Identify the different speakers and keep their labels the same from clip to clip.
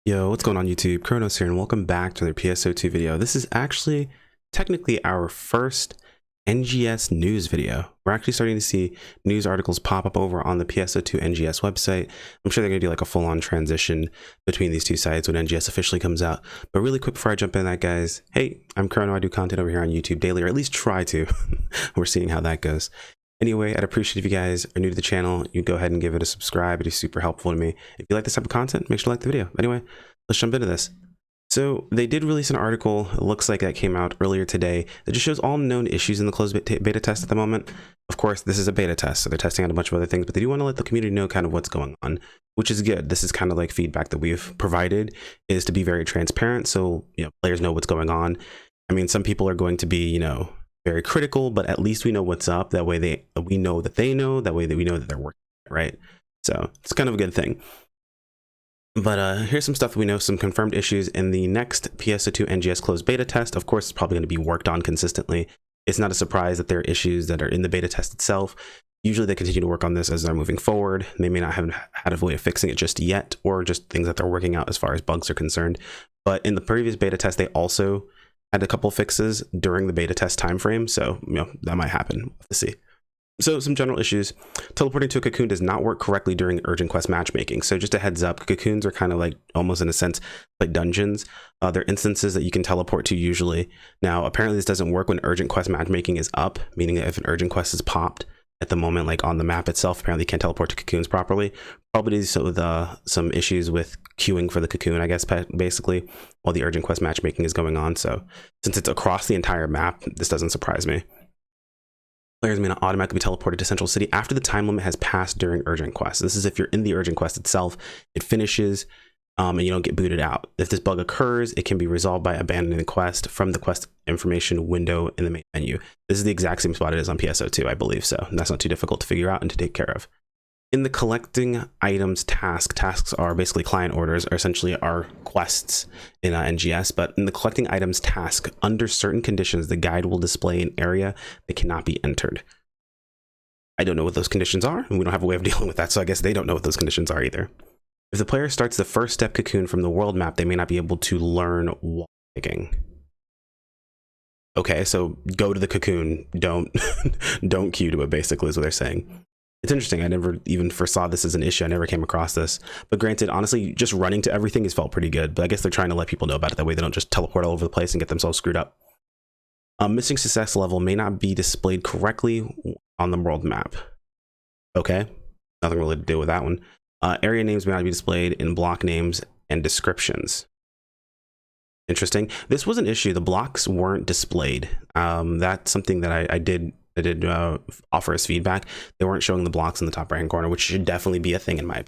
Speaker 1: Yo, what's going on YouTube? Kronos here and welcome back to another PSO2 video. This is actually technically our first NGS news video. We're actually starting to see news articles pop up over on the PSO2 NGS website. I'm sure they're going to do like a full-on transition between these two sites when NGS officially comes out. But really quick before I jump in that, guys, hey, I'm Chrono. I do content over here on YouTube daily, or at least try to. We're seeing how that goes. Anyway, I'd appreciate if you guys are new to the channel, you go ahead and give it a subscribe. It is super helpful to me. If you like this type of content, make sure to like the video. Anyway, let's jump into this. So they did release an article, it looks like that came out earlier today, that just shows all known issues in the closed beta test at the moment. Of course, this is a beta test, so they're testing out a bunch of other things, but they do want to let the community know kind of what's going on, which is good. This is kind of like feedback that we've provided, is to be very transparent, so players know what's going on. I mean, some people are going to be, very critical, but at least we know what's up. That way we know that they know, that way that we know that they're working, right? So it's kind of a good thing. But here's some stuff that we know, some confirmed issues in the next PSO2 NGS closed beta test. Of course, it's probably going to be worked on consistently. It's not a surprise that there are issues that are in the beta test itself. Usually they continue to work on this as they're moving forward. They may not have had a way of fixing it just yet, or just things that they're working out as far as bugs are concerned. But in the previous beta test, they also had a couple fixes during the beta test timeframe. So, that might happen. We'll have to see. So some general issues. Teleporting to a cocoon does not work correctly during urgent quest matchmaking. So just a heads up, cocoons are kind of like almost in a sense like dungeons. They're instances that you can teleport to usually. Now, apparently this doesn't work when urgent quest matchmaking is up, meaning that if an urgent quest is popped at the moment, like on the map itself, apparently you can't teleport to cocoons properly. Probably so with some issues with queuing for the cocoon, I guess, basically, while the urgent quest matchmaking is going on. So since it's across the entire map, this doesn't surprise me. Players may not automatically be teleported to Central City after the time limit has passed during urgent quest. This is if you're in the urgent quest itself, it finishes, and you don't get booted out. If this bug occurs, it can be resolved by abandoning the quest from the quest information window in the main menu. This is the exact same spot it is on PSO2, I believe, so that's not too difficult to figure out and to take care of. In the collecting items tasks are basically client orders, or essentially our quests in NGS, but in the collecting items task, under certain conditions, the guide will display an area that cannot be entered. I don't know what those conditions are, and we don't have a way of dealing with that, so I guess they don't know what those conditions are either. If the player starts the first step cocoon from the world map, they may not be able to learn wall picking. Okay, so go to the cocoon, don't queue to it, basically, is what they're saying. It's interesting. I never even foresaw this as an issue. I never came across this. But granted, honestly, just running to everything has felt pretty good. But I guess they're trying to let people know about it. That way they don't just teleport all over the place and get themselves screwed up. Missing success level may not be displayed correctly on the world map. Okay. Nothing really to do with that one. Area names may not be displayed in block names and descriptions. Interesting. This was an issue. The blocks weren't displayed. That's something that I did offer as feedback. They weren't showing the blocks in the top right hand corner, which should definitely be a thing in my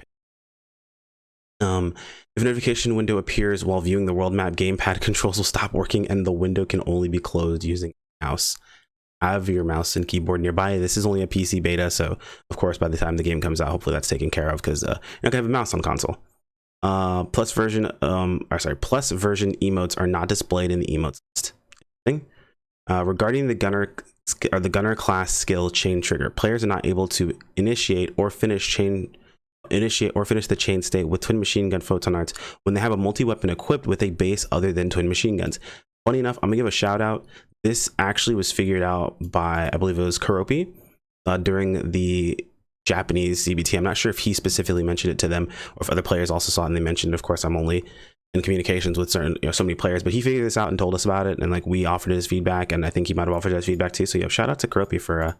Speaker 1: opinion. If a notification window appears while viewing the world map, gamepad controls will stop working and the window can only be closed using a mouse. Have your mouse and keyboard nearby. This is only a PC beta, so of course by the time the game comes out, hopefully that's taken care of, because you're not gonna have a mouse on console. Plus version emotes are not displayed in the emotes list. Regarding the gunner class skill chain trigger, players are not able to initiate or finish the chain state with twin machine gun photon arts when they have a multi-weapon equipped with a base other than twin machine guns. Funny enough, I'm gonna give a shout out. This actually was figured out by, I believe it was Kuropi, during the Japanese CBT. I'm not sure if he specifically mentioned it to them or if other players also saw it and they mentioned it. Of course, I'm only in communications with certain, so many players, but he figured this out and told us about it, and like we offered his feedback, and I think he might have offered his feedback too. So shout out to Kuropi for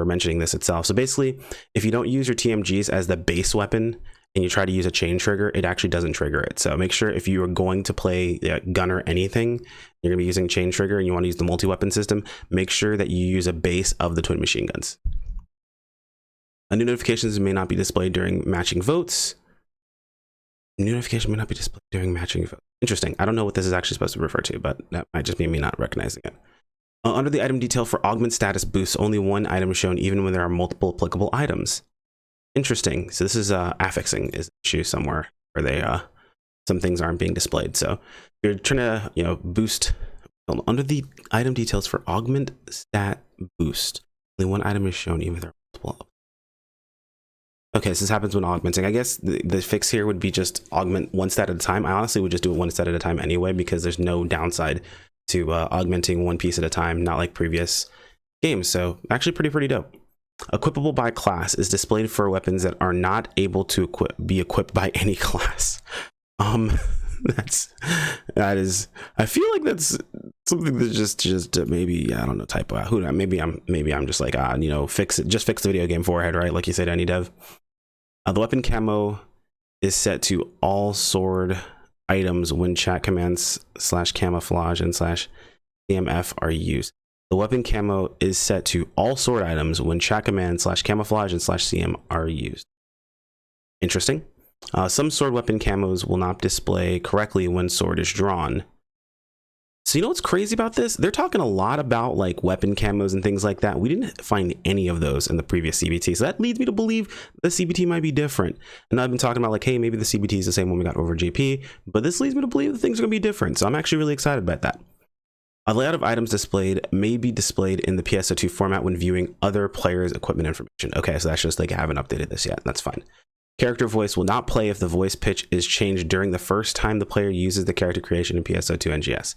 Speaker 1: mentioning this itself. So basically, if you don't use your TMGs as the base weapon and you try to use a chain trigger, it actually doesn't trigger it. So make sure if you are going to play gunner anything, you're gonna be using chain trigger and you want to use the multi-weapon system, make sure that you use a base of the twin machine guns. New notifications may not be displayed during matching votes. New notification may not be displayed during matching votes. Interesting. I don't know what this is actually supposed to refer to, but that might just be me not recognizing it. Under the item detail for augment status boosts, only one item is shown even when there are multiple applicable items. Interesting. So this is affixing is an issue somewhere where they some things aren't being displayed. So if you're trying to boost under the item details for augment stat boost, only one item is shown even if there are multiple. Okay, so this happens when augmenting. I guess the fix here would be just augment one stat at a time. I honestly would just do it one stat at a time anyway, because there's no downside to augmenting one piece at a time, not like previous games. So actually pretty dope. Equipable by class is displayed for weapons that are not able to be equipped by any class. That is, I feel like that's something that's just maybe, I don't know, typo out. Who knows? Maybe I'm just like, you know, fix it, just fix the video game forehead, right? Like you said, any dev. The weapon camo is set to all sword items when chat commands /camouflage and /CMF are used. The weapon camo is set to all sword items when chat commands /camouflage and /CM are used. Interesting. Some sword weapon camos will not display correctly when sword is drawn. So you know what's crazy about this? They're talking a lot about like weapon camos and things like that. We didn't find any of those in the previous CBT. So that leads me to believe the CBT might be different. And I've been talking about like, hey, maybe the CBT is the same one we got over GP, but this leads me to believe that things are gonna be different. So I'm actually really excited about that. A layout of items displayed may be displayed in the PSO2 format when viewing other players' equipment information. Okay, so that's just like I haven't updated this yet. That's fine. Character voice will not play if the voice pitch is changed during the first time the player uses the character creation in PSO2 NGS.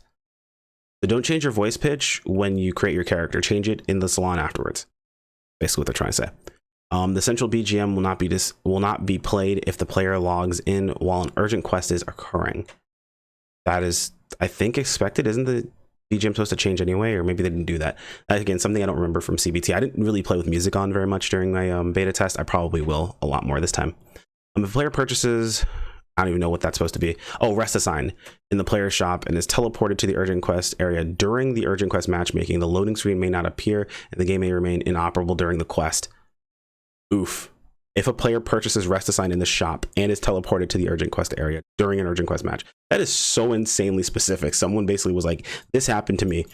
Speaker 1: So don't change your voice pitch when you create your character. Change it in the salon afterwards. Basically what they're trying to say. The central BGM will not be played if the player logs in while an urgent quest is occurring. That is, I think, expected. Isn't the BGM supposed to change anyway? Or maybe they didn't do that. Again, something I don't remember from CBT. I didn't really play with music on very much during my beta test. I probably will a lot more this time. If player purchases, I don't even know what that's supposed to be. Oh, rest assign in the player shop and is teleported to the urgent quest area during the urgent quest matchmaking. The loading screen may not appear and the game may remain inoperable during the quest. Oof. If a player purchases rest assign in the shop and is teleported to the urgent quest area during an urgent quest match, that is so insanely specific. Someone basically was like, this happened to me.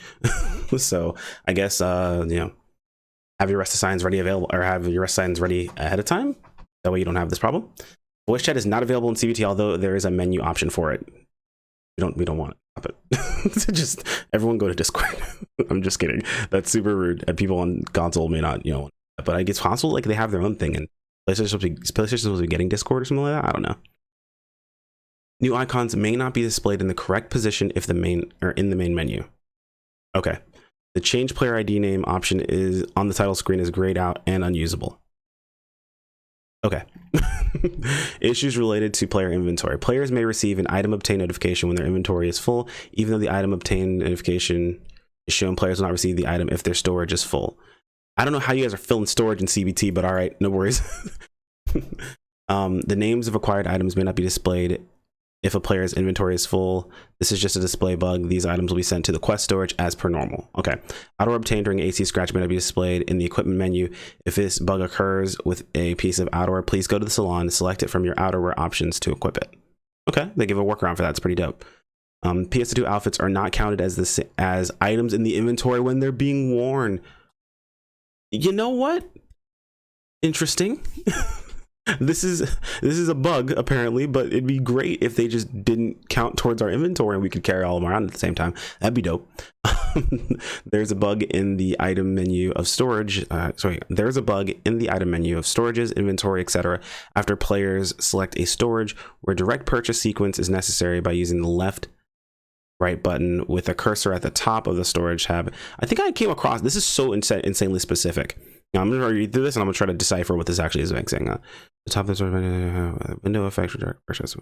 Speaker 1: So I guess, you know, have your rest assigns ready available, or have your rest assigns ready ahead of time. That way you don't have this problem. Voice chat is not available in CBT, although there is a menu option for it. We don't want it. Stop it. Just everyone go to Discord. I'm just kidding. That's super rude. And people on console may not, you know, but I guess console, like, they have their own thing, and PlayStation's supposed to be getting Discord or something like that. I don't know. New icons may not be displayed in the correct position if in the main menu. Okay. The change player ID name option is on the title screen is grayed out and unusable. Okay. Issues related to player inventory. Players may receive an item obtain notification when their inventory is full, even though the item obtain notification is shown. Players will not receive the item if their storage is full. I don't know how you guys are filling storage in CBT, but all right, no worries. The names of acquired items may not be displayed if a player's inventory is full. This is just a display bug. These items will be sent to the quest storage as per normal. Okay. Outerwear obtained during AC scratch may not be displayed in the equipment menu. If this bug occurs with a piece of outerwear, please go to the salon, select it from your outerwear options to equip it. Okay, they give a workaround for that. It's pretty dope. PSO2 outfits are not counted as items in the inventory when they're being worn. You know what? Interesting. This is a bug apparently, but it'd be great if they just didn't count towards our inventory and we could carry all of them around at the same time. That'd be dope. There's a bug in the item menu of storage. There's a bug in the item menu of storages, inventory, etc. after players select a storage where direct purchase sequence is necessary by using the left right button with a cursor at the top of the storage tab. I think I came across, this is so insanely specific. Now, I'm going to read through this and I'm going to try to decipher what this actually is saying. The top of the window effect for direct purchase.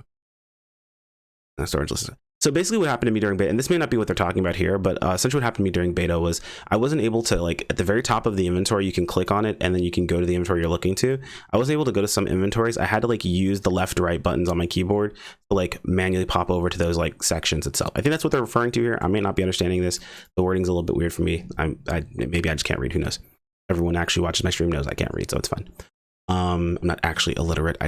Speaker 1: Storage list. So basically what happened to me during beta, and this may not be what they're talking about here, but essentially what happened to me during beta was I wasn't able to, like, at the very top of the inventory, you can click on it and then you can go to the inventory you're looking to. I wasn't able to go to some inventories. I had to like use the left right buttons on my keyboard to like manually pop over to those like sections itself. I think that's what they're referring to here. I may not be understanding this. The wording's a little bit weird for me. Maybe I just can't read, who knows. Everyone actually watches my stream knows I can't read, so it's fine. I'm not actually illiterate.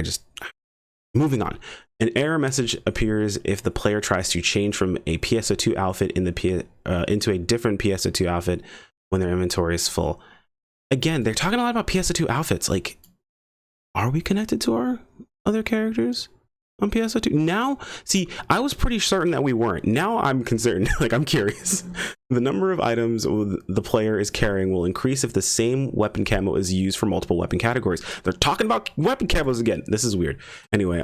Speaker 1: Moving on. An error message appears if the player tries to change from a PSO2 outfit into a different PSO2 outfit when their inventory is full. Again, they're talking a lot about PSO2 outfits. Like, are we connected to our other characters? on PSO2? Now, see, I was pretty certain that we weren't. Now I'm concerned. Like, I'm curious. The number of items the player is carrying will increase if the same weapon camo is used for multiple weapon categories. They're talking about weapon camos again. This is weird. Anyway,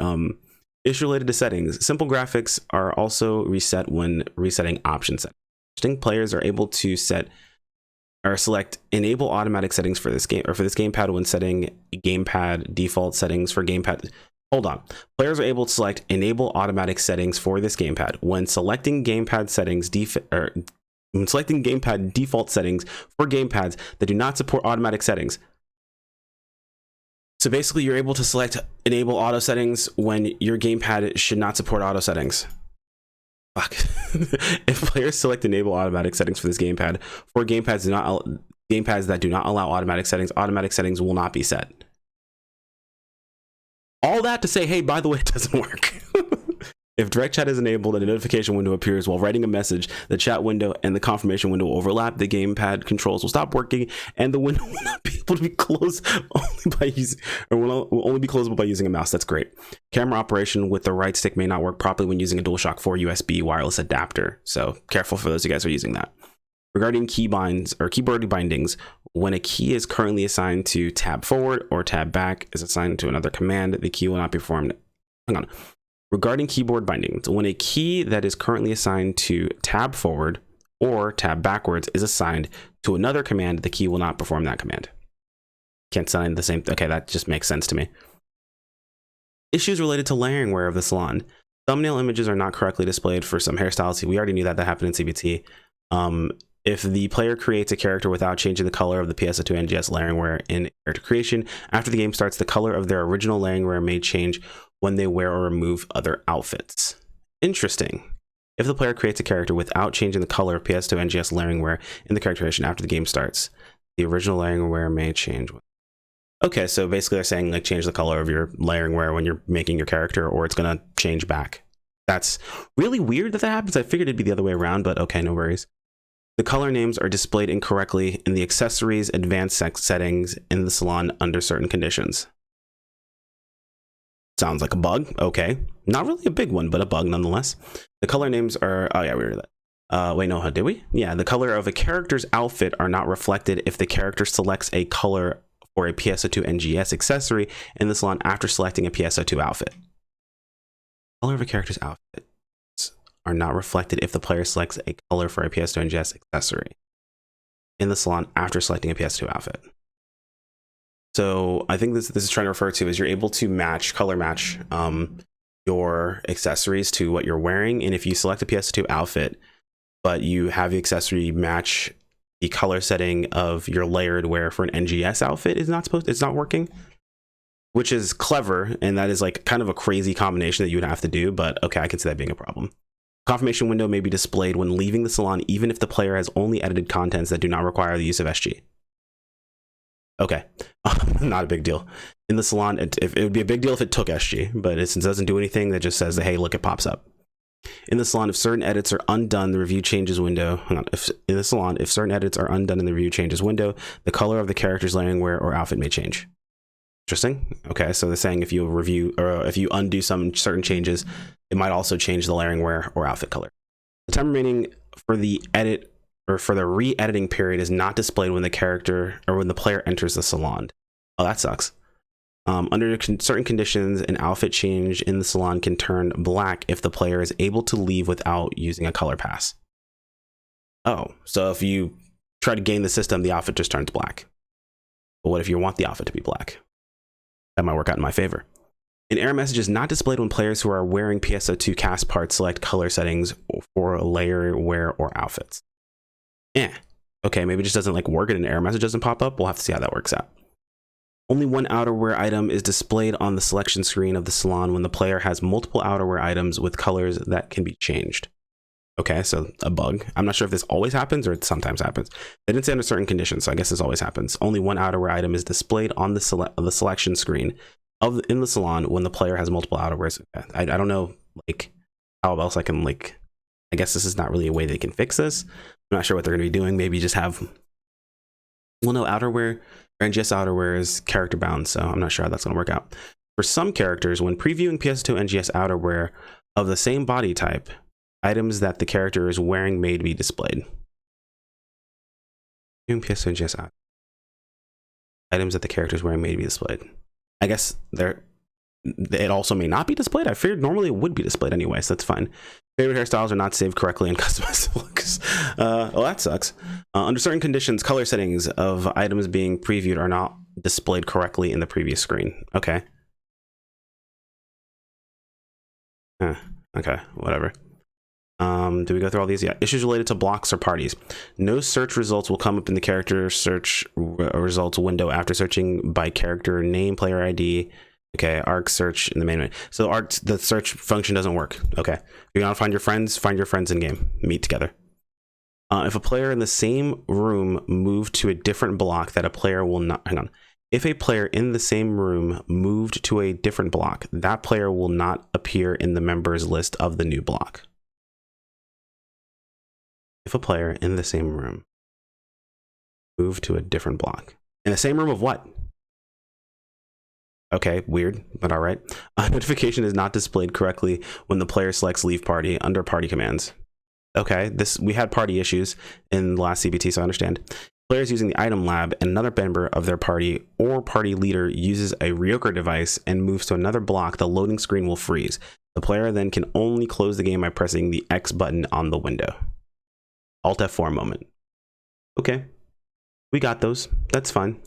Speaker 1: issue related to settings. Simple graphics are also reset when resetting option settings. Distinct players are able to set or select enable automatic settings for this game, or for this gamepad when setting gamepad default settings for gamepad. Hold on. Players are able to select enable automatic settings for this gamepad when selecting gamepad settings when selecting gamepad default settings for gamepads that do not support automatic settings. So basically you're able to select enable auto settings when your gamepad should not support auto settings. Fuck. If players select enable automatic settings for this gamepad for gamepads that do not allow automatic settings will not be set. All that to say, hey, by the way, it doesn't work. If direct chat is enabled and a notification window appears while writing a message, the chat window and the confirmation window will overlap. The gamepad controls will stop working, and the window will not be able to be closed only by using, or will only be closable by using a mouse. That's great. Camera operation with the right stick may not work properly when using a DualShock 4 USB wireless adapter. So careful for those of you guys who are using that. Regarding keybinds or keyboard bindings, when a key is currently assigned to tab forward or tab back is assigned to another command, the key will not be performed. Hang on. Regarding keyboard bindings, when a key that is currently assigned to tab forward or tab backwards is assigned to another command, the key will not perform that command. Can't sign the same. Okay, that just makes sense to me. Issues related to layering wear of the salon. Thumbnail images are not correctly displayed for some hairstyles. We already knew that happened in CBT. If the player creates a character without changing the color of the PSO2 NGS layering wear in character creation, after the game starts, the color of their original layering wear may change when they wear or remove other outfits. Interesting. If the player creates a character without changing the color of PSO2 NGS layering wear in the character creation after the game starts, the original layering wear may change. Okay, so basically they're saying like change the color of your layering wear when you're making your character, or it's gonna change back. That's really weird that happens. I figured it'd be the other way around, but okay, no worries. The color names are displayed incorrectly in the accessories advanced settings in the salon under certain conditions. Sounds like a bug. Okay. Not really a big one, but a bug nonetheless. The color names are, oh yeah, we heard that. Wait, no, did we? Yeah, the color of a character's outfit are not reflected if the character selects a color for a PSO2 NGS accessory in the salon after selecting a PSO2 outfit. Color of a character's outfit are not reflected if the player selects a color for a PSO2 NGS accessory in the salon after selecting a PS2 outfit. So I think this is trying to refer to is you're able to color match your accessories to what you're wearing. And if you select a PS2 outfit, but you have the accessory match the color setting of your layered wear for an NGS outfit, it's not working, which is clever. And that is like kind of a crazy combination that you would have to do, but okay, I can see that being a problem. Confirmation window may be displayed when leaving the salon, even if the player has only edited contents that do not require the use of SG. Okay, not a big deal. In the salon, it would be a big deal if it took SG, but it doesn't do anything. That just says that, hey, look, it pops up. In the salon, if certain edits are undone, the review changes window. Hang on. In the salon, if certain edits are undone in the review changes window, the color of the character's layering wear or outfit may change. Interesting. Okay, so they're saying if you review or if you undo some certain changes, it might also change the layering wear or outfit color. The time remaining for the edit or for the re-editing period is not displayed when the character or when the player enters the salon. Oh, that sucks. Under certain conditions, an outfit change in the salon can turn black if the player is able to leave without using a color pass. Oh, so if you try to game the system, the outfit just turns black. But what if you want the outfit to be black? That might work out in my favor. An error message is not displayed when players who are wearing PSO2 cast parts select color settings for layer wear or outfits. Okay, maybe it just doesn't like work and an error message doesn't pop up. We'll have to see how that works out. Only one outerwear item is displayed on the selection screen of the salon when the player has multiple outerwear items with colors that can be changed. Okay, so a bug. I'm not sure if this always happens or it sometimes happens. They didn't say under certain conditions, so I guess this always happens. Only one outerwear item is displayed on the selection screen in the salon when the player has multiple outerwears. I don't know like how else I can like. I guess this is not really a way they can fix this. I'm not sure what they're going to be doing. Maybe just have. Well, no, outerwear or NGS outerwear is character bound, so I'm not sure how that's going to work out. For some characters, when previewing PSO2 NGS outerwear of the same body type, items that the character is wearing may be displayed. PSO2 NGS out. Items that the character is wearing may be displayed. I guess it also may not be displayed. I figured normally it would be displayed anyway, so that's fine. Favorite hairstyles are not saved correctly in customized looks. Well, that sucks. Under certain conditions, color settings of items being previewed are not displayed correctly in the previous screen. Okay. Okay, whatever. Do we go through all these? Yeah. Issues related to blocks or parties. No search results will come up in the character search results window after searching by character name, player ID. Okay, arc search in the main menu. So the search function doesn't work. Okay, you want to find your friends in game, meet together. If a player in the same room moved to a different block, that a player will not, hang on. If a player in the same room moved to a different block, that player will not appear in the members list of the new block. If a player in the same room moved to a different block. In the same room of what? Okay, weird, but all right. A notification is not displayed correctly when the player selects leave party under party commands. Okay, we had party issues in the last CBT, so I understand. Players using the item lab and another member of their party or party leader uses a Ryoker device and moves to another block, the loading screen will freeze. The player then can only close the game by pressing the X button on the window. Alt F4 moment. Okay, we got those. That's fine.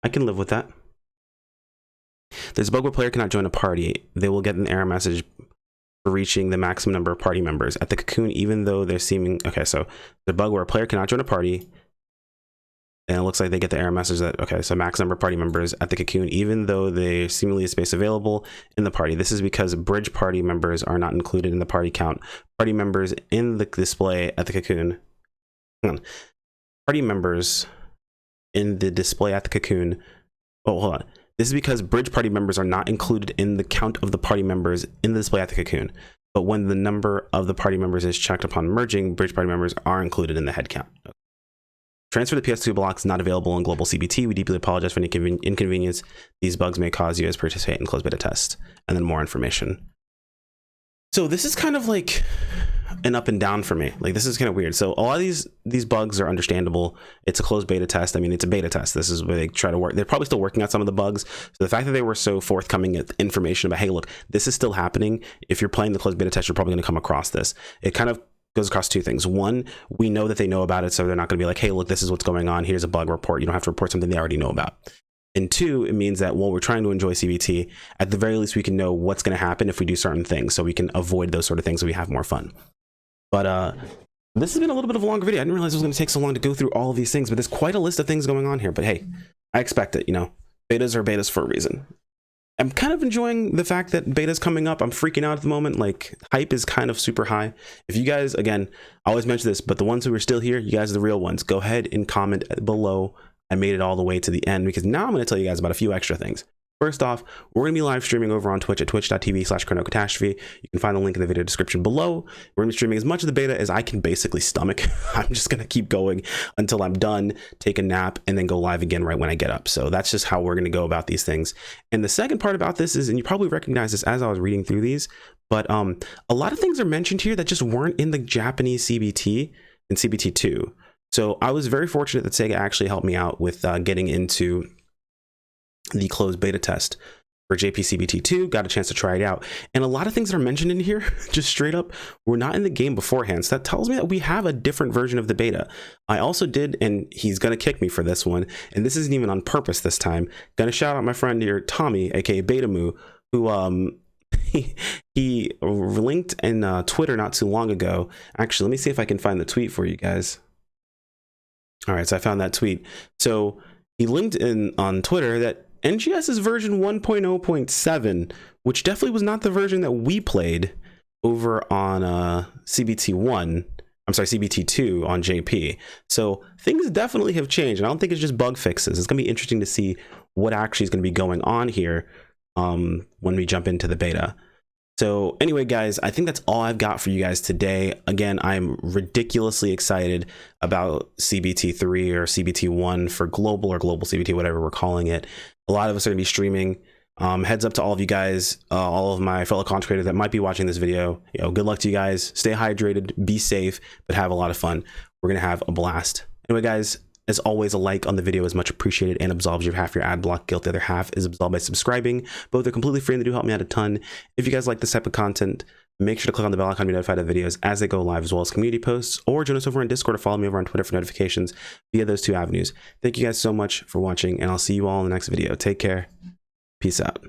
Speaker 1: I can live with that. There's a bug where a player cannot join a party. They will get an error message for reaching the maximum number of party members at the cocoon, even though they're seeming. Okay, so the bug where a player cannot join a party, and it looks like they get the error message that, okay, so max number of party members at the cocoon, even though they seemingly have space available in the party. This is because bridge party members are not included in the party count. Party members in the display at the cocoon. Hang on. Party members in the display at the cocoon. Oh, hold on. This is because bridge party members are not included in the count of the party members in the display at the cocoon. But when the number of the party members is checked upon merging, bridge party members are included in the head count. Transfer to PS2 blocks not available in global CBT. We deeply apologize for any inconvenience these bugs may cause you as participate in closed beta test. And then more information. So this is kind of like an up and down for me. Like, this is kind of weird. So a lot of these bugs are understandable. It's a closed beta test. I mean, it's a beta test. This is where they try to work. They're probably still working out some of the bugs. So the fact that they were so forthcoming with information about, hey, look, this is still happening. If you're playing the closed beta test, you're probably going to come across this. It kind of goes across two things. One, we know that they know about it, so they're not going to be like, hey, look, this is what's going on. Here's a bug report. You don't have to report something they already know about. And two, it means that while we're trying to enjoy CBT, at the very least, we can know what's going to happen if we do certain things, so we can avoid those sort of things so we have more fun. But this has been a little bit of a longer video. I didn't realize it was going to take so long to go through all of these things, but there's quite a list of things going on here. But hey, I expect it, you know. Betas are betas for a reason. I'm kind of enjoying the fact that beta's coming up. I'm freaking out at the moment. Like, hype is kind of super high. If you guys, again, I always mention this, but the ones who are still here, you guys are the real ones. Go ahead and comment below. I made it all the way to the end because now I'm going to tell you guys about a few extra things. First off, we're going to be live streaming over on Twitch at twitch.tv/chronocatastrophe. You can find the link in the video description below. We're going to be streaming as much of the beta as I can basically stomach. I'm just going to keep going until I'm done, take a nap, and then go live again right when I get up. So that's just how we're going to go about these things. And the second part about this is, and you probably recognize this as I was reading through these, but a lot of things are mentioned here that just weren't in the Japanese CBT and CBT 2. So I was very fortunate that SEGA actually helped me out with getting into the closed beta test for JPCBT2, got a chance to try it out. And a lot of things that are mentioned in here, just straight up, were not in the game beforehand. So that tells me that we have a different version of the beta. I also did, and he's going to kick me for this one, and this isn't even on purpose this time, going to shout out my friend here, Tommy, aka Betamu, who he linked in Twitter not too long ago. Actually, let me see if I can find the tweet for you guys. All right, so I found that tweet. So he linked in on Twitter that NGS is version 1.0.7, which definitely was not the version that we played over on CBT1. I'm sorry, CBT2 on JP. So things definitely have changed. And I don't think it's just bug fixes. It's going to be interesting to see what actually is going to be going on here when we jump into the beta. So anyway, guys, I think that's all I've got for you guys today. Again, I'm ridiculously excited about CBT3 or CBT1 for global or global CBT, whatever we're calling it. A lot of us are going to be streaming Heads up to all of you guys, all of my fellow content creators that might be watching this video. Good luck to you guys. Stay hydrated, be safe, but have a lot of fun. We're gonna have a blast. Anyway, guys, as always, a like on the video is much appreciated and absolves you of half your ad block guilt. The other half is absolved by subscribing. Both are completely free and they do help me out a ton. If you guys like this type of content, make sure to click on the bell icon to be notified of videos as they go live, as well as community posts, or join us over on Discord or follow me over on Twitter for notifications via those two avenues. Thank you guys so much for watching, and I'll see you all in the next video. Take care. Peace out.